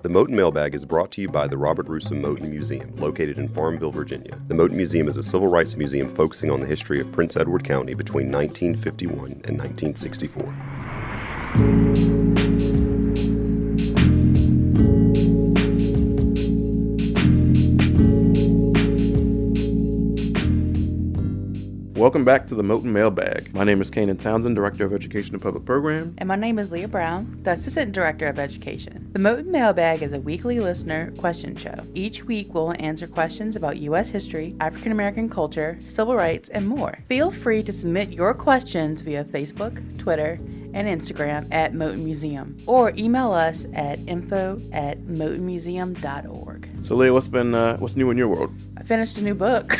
The Moton Mailbag is brought to you by the Robert Russo Moton Museum, located in Farmville, Virginia. The Moton Museum is a civil rights museum focusing on the history of Prince Edward County between 1951 and 1964. Welcome back to the Moton Mailbag. My name is Kanan Townsend, Director of Education and Public Program. And my name is Leah Brown, the Assistant Director of Education. The Moton Mailbag is a weekly listener question show. Each week we'll answer questions about U.S. history, African American culture, civil rights, and more. Feel free to submit your questions via Facebook, Twitter, and Instagram at Moton Museum, or email us at info@motonmuseum.org. So Leah, what's new in your world? I finished a new book.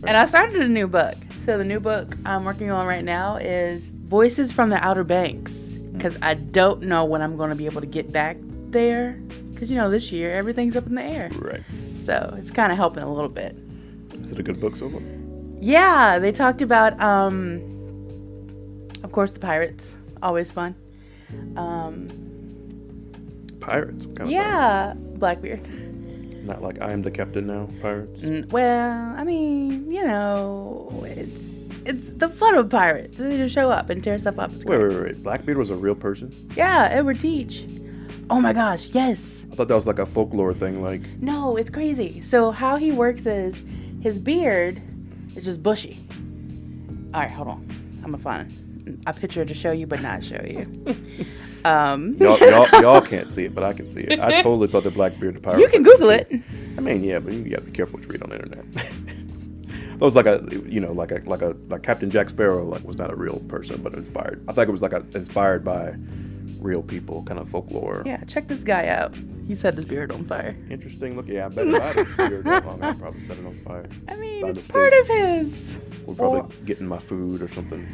And I started a new book. So the new book I'm working on right now is Voices from the Outer Banks, because I don't know when I'm going to be able to get back there, because this year everything's up in the air. Right. So it's kind of helping a little bit. Is it a good book so far? Yeah, they talked about, of course, the pirates. Always fun. Pirates? What kind of yeah, Blackbeard. Not like I am the captain now, pirates? Well, I mean, it's the fun of pirates. They just show up and tear stuff up. Wait. Blackbeard was a real person? Yeah, Edward Teach. Oh my gosh, yes. I thought that was like a folklore thing, like... No, it's crazy. So how he works is his beard is just bushy. All right, hold on. I'm gonna find a picture to show you, but not show you. Y'all can't see it, but I can see it. I totally thought the Blackbeard pirate. You can Google it. I mean, yeah, but you gotta be careful what you read on the internet. That was like like Captain Jack Sparrow, was not a real person, but inspired. I think it was inspired by real people, kind of folklore. Yeah, check this guy out. He set his beard on fire. Interesting. Look, yeah, I bet if I had a beard that long, I'd probably set it on fire. I mean, it's part of his. We're probably getting my food or something.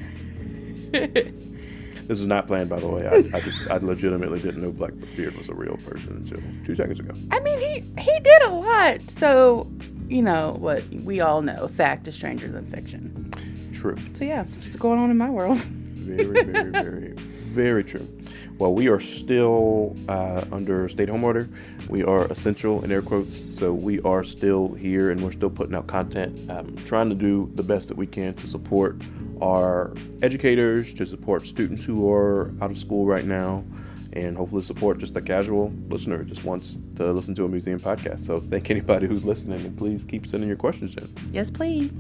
This is not planned, by the way. I legitimately didn't know Blackbeard was a real person until 2 seconds ago. I mean, he did a lot. So, what we all know, fact is stranger than fiction. True. So yeah, this is going on in my world. Very, very, very, very true. Well, we are still under stay-at-home order. We are essential, in air quotes, so we are still here and we're still putting out content, trying to do the best that we can to support our educators, to support students who are out of school right now, and hopefully support just a casual listener who just wants to listen to a museum podcast. So thank anybody who's listening, and please keep sending your questions in. Yes, please.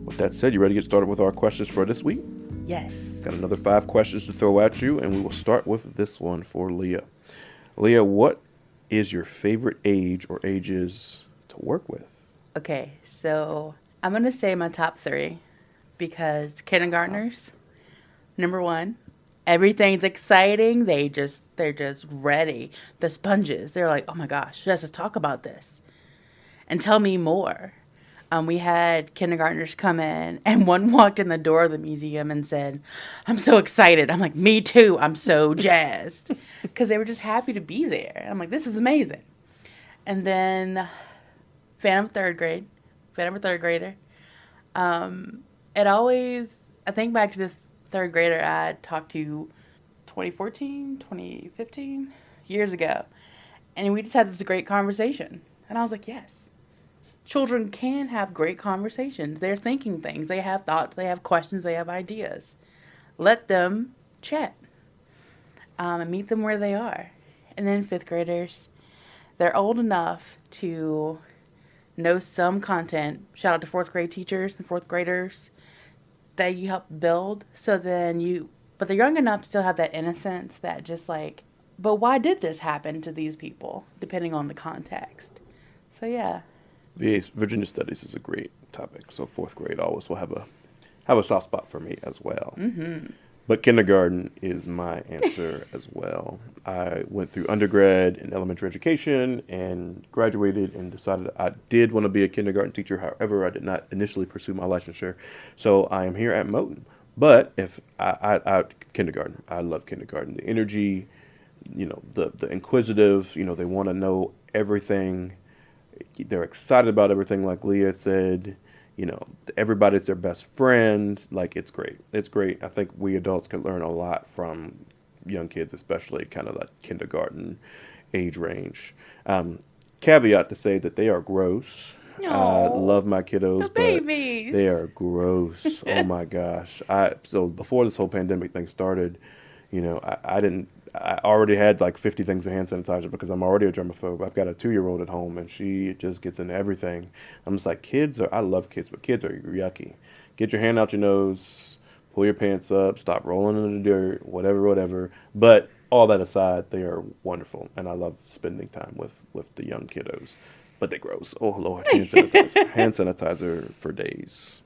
With that said, you ready to get started with our questions for this week? Yes. Got another 5 questions to throw at you, and we will start with this one for Leah. Leah, what is your favorite age or ages to work with? Okay, so I'm going to say my top 3 because kindergartners, number 1, everything's exciting. They're just ready. The sponges, they're like, oh my gosh, let's talk about this and tell me more. We had kindergartners come in, and one walked in the door of the museum and said, I'm so excited. I'm like, me too. I'm so jazzed. Because they were just happy to be there. I'm like, this is amazing. And then Phantom third grader. I think back to this third grader I talked to 2014, 2015, years ago. And we just had this great conversation. And I was like, yes. Children can have great conversations. They're thinking things. They have thoughts. They have questions. They have ideas. Let them chat and meet them where they are. And then 5th graders, they're old enough to know some content. Shout out to 4th grade teachers and 4th graders that you help build. But they're young enough to still have that innocence, that just but why did this happen to these people, depending on the context. So yeah. Virginia Studies is a great topic, so 4th grade always will have a soft spot for me as well. Mm-hmm. But kindergarten is my answer as well. I went through undergrad and elementary education and graduated and decided I did want to be a kindergarten teacher. However, I did not initially pursue my licensure, so I am here at Moton. But if I kindergarten, I love kindergarten. The energy, the inquisitive, they want to know everything. They're excited about everything, like Leah said. Everybody's their best friend. It's great. It's great. I think we adults can learn a lot from young kids, especially kind of like kindergarten age range. Caveat to say that they are gross. I Aw, love my kiddos, the but babies. they are gross. Oh my gosh. So before this whole pandemic thing started, I already had like 50 things of hand sanitizer because I'm already a germaphobe. I've got a 2-year-old at home and she just gets into everything. I'm just like, I love kids, but kids are yucky. Get your hand out your nose, pull your pants up, stop rolling in the dirt, whatever. But all that aside, they are wonderful, and I love spending time with the young kiddos. But they gross. Oh Lord, hand sanitizer, hand sanitizer for days.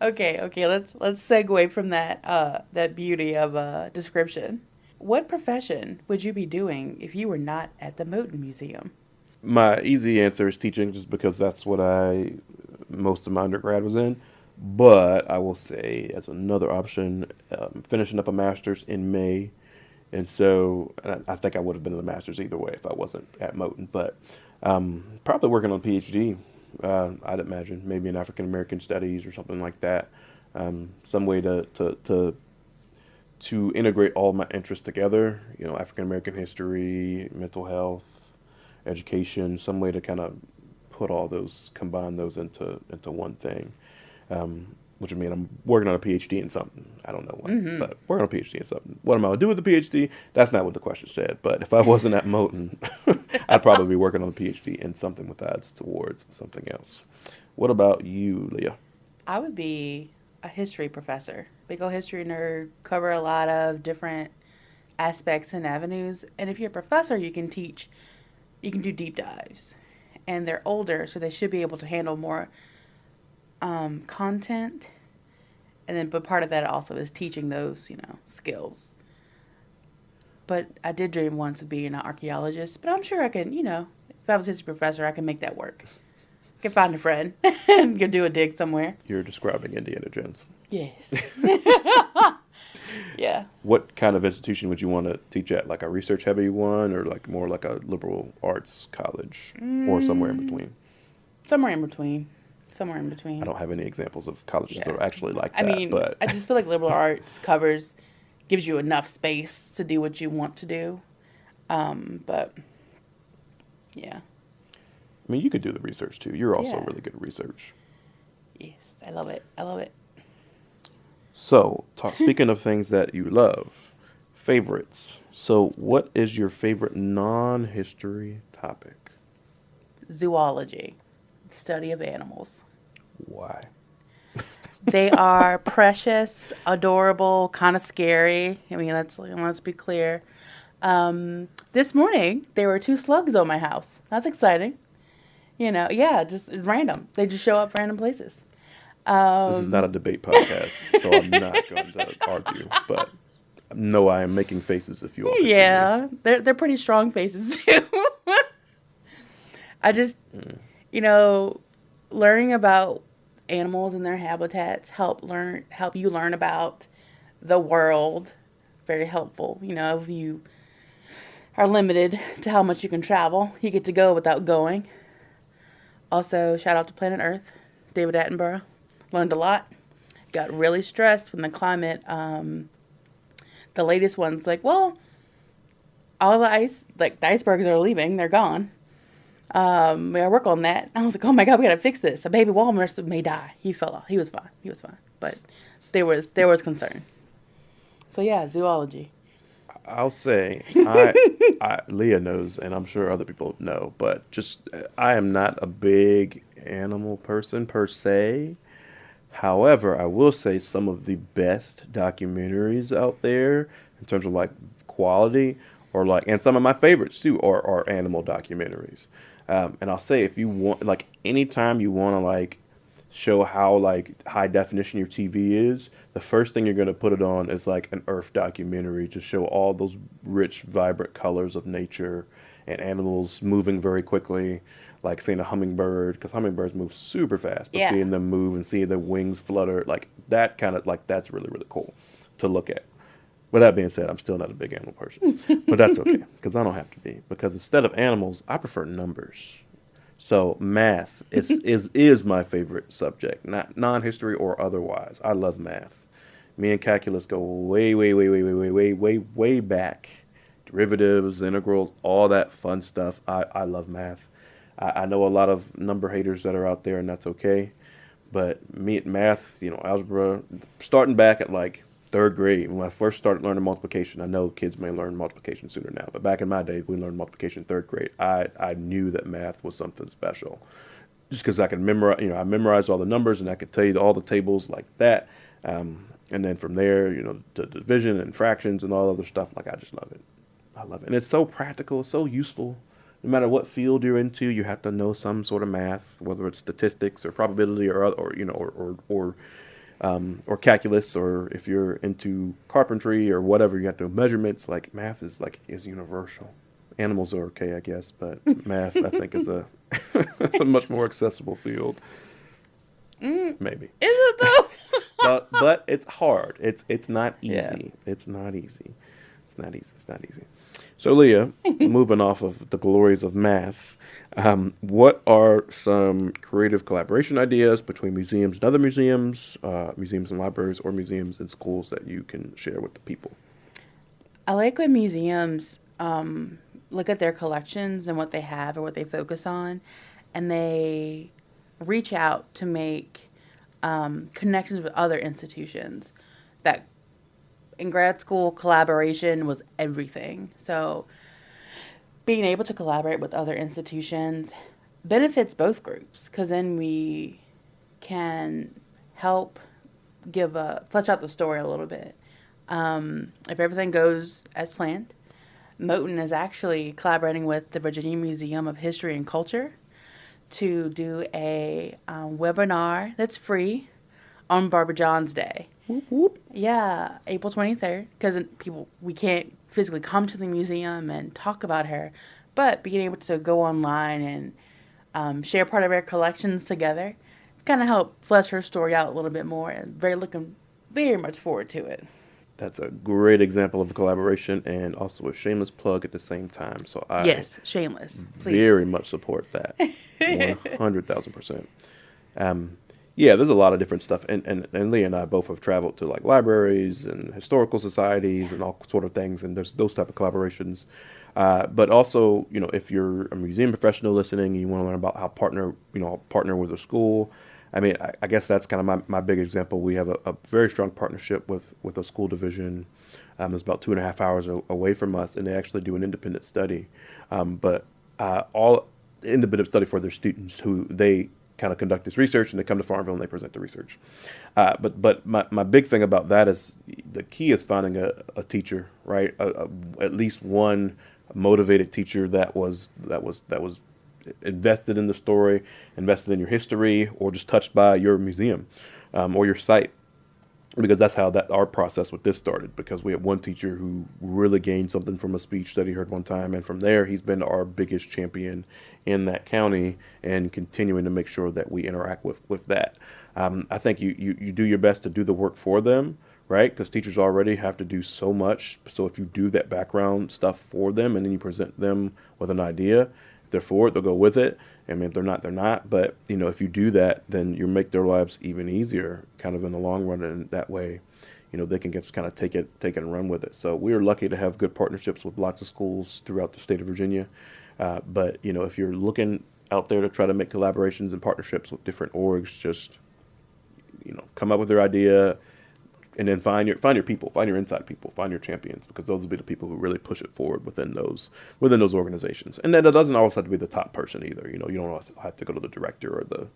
Okay. Let's segue from that beauty of a description. What profession would you be doing if you were not at the Moton Museum? My easy answer is teaching, just because that's what most of my undergrad was in. But I will say, as another option, finishing up a master's in May. And so I think I would have been in the master's either way if I wasn't at Moton. But probably working on a PhD, I'd imagine, maybe in African American studies or something like that. Some way to integrate all my interests together, African American history, mental health, education, some way to kind of combine those into one thing. Which would mean I'm working on a PhD in something. I don't know what, but working on a PhD in something. What am I going to do with the PhD? That's not what the question said. But if I wasn't at Moton, I'd probably be working on a PhD in something with odds towards something else. What about you, Leah? I would be a history professor. Big old history nerd, cover a lot of different aspects and avenues. And if you're a professor, you can do deep dives. And they're older, so they should be able to handle more content, but part of that also is teaching those skills. But I did dream once of being an archaeologist, but I'm sure I can, if I was a history professor, I can make that work. I can find a friend and go do a dig somewhere. You're describing Indiana Jones. Yes. Yeah. What kind of institution would you want to teach at? Like a research heavy one, or like more like a liberal arts college, or somewhere in between? Somewhere in between. I don't have any examples of colleges that are actually like I that. mean, but I just feel like liberal arts gives you enough space to do what you want to do. But yeah. I mean, you could do the research too. You're also Yeah. really good at research. Yes, I love it. So, speaking of things that you love, favorites. So, what is your favorite non-history topic? Zoology, study of animals. Why? They are precious, adorable, kind of scary. I mean, let's be clear. This morning, there were 2 slugs on my house. That's exciting. Just random. They just show up random places. This is not a debate podcast, so I'm not going to argue. But no, I am making faces if you all. Yeah, they're pretty strong faces too. I just, learning about animals and their habitats help you learn about the world. Very helpful. If you are limited to how much you can travel, you get to go without going. Also, shout out to Planet Earth, David Attenborough. Learned a lot. Got really stressed when the climate, the latest one's like, well, all the ice, like the icebergs are leaving, they're gone. We gotta work on that. I was like, oh my God, we gotta fix this. A baby walrus may die. He fell off. He was fine. But there was concern. So yeah, zoology. I'll say, Leah knows, and I'm sure other people know, but I am not a big animal person per se. However, I will say some of the best documentaries out there in terms of like quality, and some of my favorites too are animal documentaries. And I'll say, if you want, like, anytime you want to like show how like high definition your TV is, the first thing you're going to put it on is like an Earth documentary to show all those rich, vibrant colors of nature and animals moving very quickly. Like seeing a hummingbird, because hummingbirds move super fast, but seeing them move and seeing their wings flutter, like that kind of, like, that's really, really cool to look at. With that being said, I'm still not a big animal person, but that's okay, because I don't have to be. Because instead of animals, I prefer numbers. So math is my favorite subject, not non-history or otherwise. I love math. Me and calculus go way back. Derivatives, integrals, all that fun stuff. I love math. I know a lot of number haters that are out there, and that's okay. But me at math, algebra, starting back at like third grade, when I first started learning multiplication, I know kids may learn multiplication sooner now, but back in my day, we learned multiplication in third grade. I knew that math was something special, just because I could memorize. I memorized all the numbers, and I could tell you all the tables like that. And then from there, the division and fractions and all other stuff. Like, I just love it. I love it, and it's so practical, it's so useful. No matter what field you're into, you have to know some sort of math, whether it's statistics or probability or calculus, or if you're into carpentry or whatever, you have to know measurements. Like, math is universal. Animals are okay, I guess, but math, I think, is a much more accessible field. Maybe. Is it though? but it's hard. It's not easy. Yeah. It's not easy. It's not easy. So, Leah, moving off of the glories of math, what are some creative collaboration ideas between museums and other museums, museums and libraries, or museums and schools that you can share with the people? I like when museums look at their collections and what they have or what they focus on, and they reach out to make connections with other institutions. That in grad school, collaboration was everything. So being able to collaborate with other institutions benefits both groups, because then we can help flesh out the story a little bit. If everything goes as planned, Moton is actually collaborating with the Virginia Museum of History and Culture to do a webinar that's free on Barbara John's Day. Whoop, whoop. Yeah, April 23rd, because we can't physically come to the museum and talk about her, but being able to go online and share part of our collections together, kind of help flesh her story out a little bit more, and looking very much forward to it. That's a great example of collaboration, and also a shameless plug at the same time. So Yes, shameless. Please. Very much support that. 100,000%. Yeah, there's a lot of different stuff, and Leah and I both have traveled to like libraries and historical societies and all sort of things, and there's those type of collaborations. But also, if you're a museum professional listening and you want to learn about how partner with a school, I mean, I guess that's kind of my big example. We have a very strong partnership with a school division. It's about 2.5 hours away from us, and they actually do an independent study, but all independent study for their students, who they kind of conduct this research, and they come to Farmville and they present the research. But my big thing about that is the key is finding a teacher, right? At least one motivated teacher that was invested in the story, invested in your history, or just touched by your museum or your site. Because that's how our process with this started, because we had one teacher who really gained something from a speech that he heard one time, and from there he's been our biggest champion in that county, and continuing to make sure that we interact with that. I think you do your best to do the work for them, right? Because teachers already have to do so much. So if you do that background stuff for them, and then you present them with an idea, if they're for it, they'll go with it. I mean, if they're not, they're not. But, if you do that, then you make their lives even easier kind of in the long run. And that way, they can just kind of take it and run with it. So we are lucky to have good partnerships with lots of schools throughout the state of Virginia. But, if you're looking out there to try to make collaborations and partnerships with different orgs, just, come up with your idea, and then find your people, find your inside people, find your champions, because those will be the people who really push it forward within those organizations. And then it doesn't always have to be the top person either. You don't always have to go to the director or the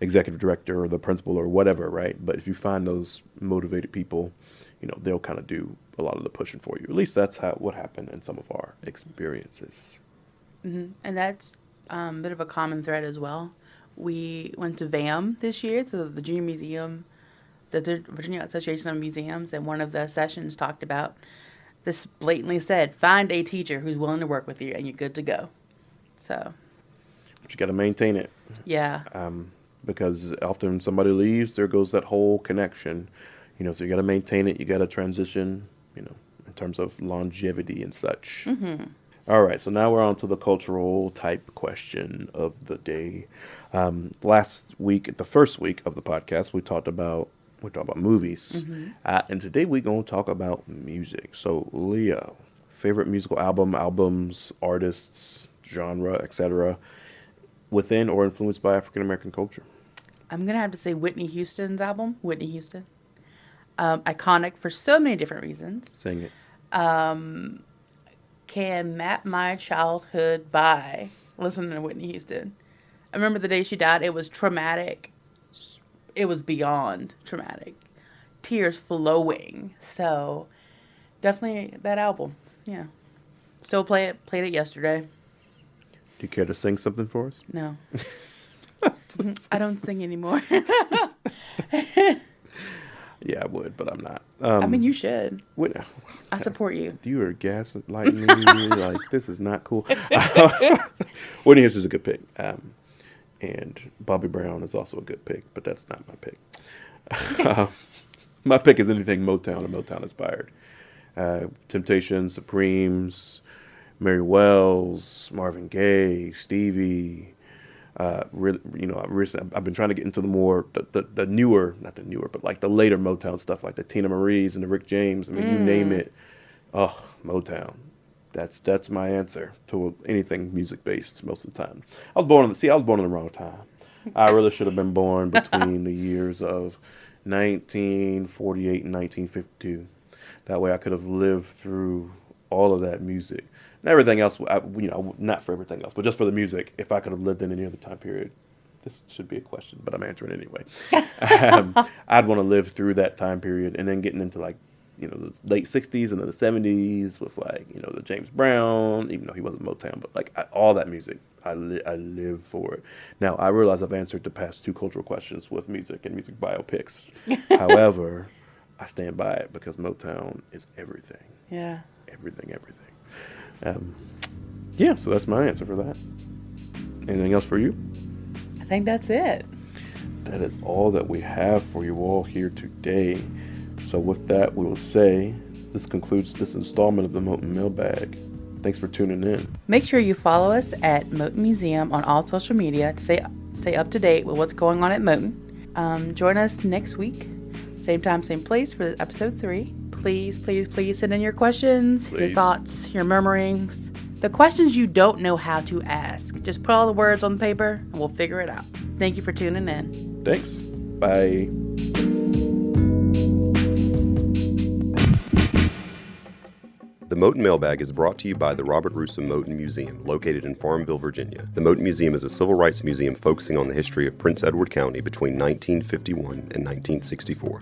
executive director or the principal or whatever, right? But if you find those motivated people, they'll kind of do a lot of the pushing for you. At least that's what happened in some of our experiences. Mm-hmm. And that's a bit of a common thread as well. We went to VAM this year, to the Virginia Museum, the Virginia Association of Museums, and one of the sessions talked about this, blatantly said, find a teacher who's willing to work with you and you're good to go. So. But you got to maintain it. Yeah. Because often somebody leaves, there goes that whole connection. So you got to maintain it. You got to transition, in terms of longevity and such. Mm-hmm. All right, so now we're on to the cultural type question of the day. Last week, the first week of the podcast, we talked about We talk about movies. And today we're going to talk about music. So, Leah, favorite musical albums, artists, genre, etc., within or influenced by African American culture? I'm going to have to say Whitney Houston's album, Whitney Houston. Iconic for so many different reasons. Sing it. Can map my childhood by listening to Whitney Houston. I remember the day she died, it was traumatic. It was beyond traumatic. Tears flowing. So, definitely that album. Yeah. Still played it yesterday. Do you care to sing something for us? No. I don't sing anymore. Yeah, I would, but I'm not. I mean, you should. What, I support you. you are gaslighting me. Like, this is not cool. Whitney Houston is a good pick. And Bobby Brown is also a good pick, but that's not my pick. My pick is anything Motown or Motown inspired. Temptations, Supremes, Mary Wells, Marvin Gaye, Stevie. Really, I've been trying to get into the more the newer, not the newer, but like the later Motown stuff, like the Tina Marie's and the Rick James. I mean, you name it. Oh, Motown. That's my answer to anything music based most of the time. I was born in the wrong time. I really should have been born between the years of 1948 and 1952. That way I could have lived through all of that music. And everything else, not for everything else, but just for the music, if I could have lived in any other time period. This should be a question, but I'm answering it anyway. I'd want to live through that time period and then getting into like, the late 60s and then the 70s with like, the James Brown, even though he wasn't Motown, but like all that music, I live for it. Now, I realize I've answered the past two cultural questions with music and music biopics. However, I stand by it because Motown is everything. Yeah. Everything. Yeah, so that's my answer for that. Anything else for you? I think that's it. That is all that we have for you all here today. So with that, we will say this concludes this installment of the Moton Mailbag. Thanks for tuning in. Make sure you follow us at Moton Museum on all social media to stay up to date with what's going on at Moton. Join us next week, same time, same place for episode 3. Please send in your questions, your thoughts, your murmurings, the questions you don't know how to ask. Just put all the words on the paper and we'll figure it out. Thank you for tuning in. Thanks. Bye. The Moton Mailbag is brought to you by the Robert Russo Moton Museum, located in Farmville, Virginia. The Moton Museum is a civil rights museum focusing on the history of Prince Edward County between 1951 and 1964.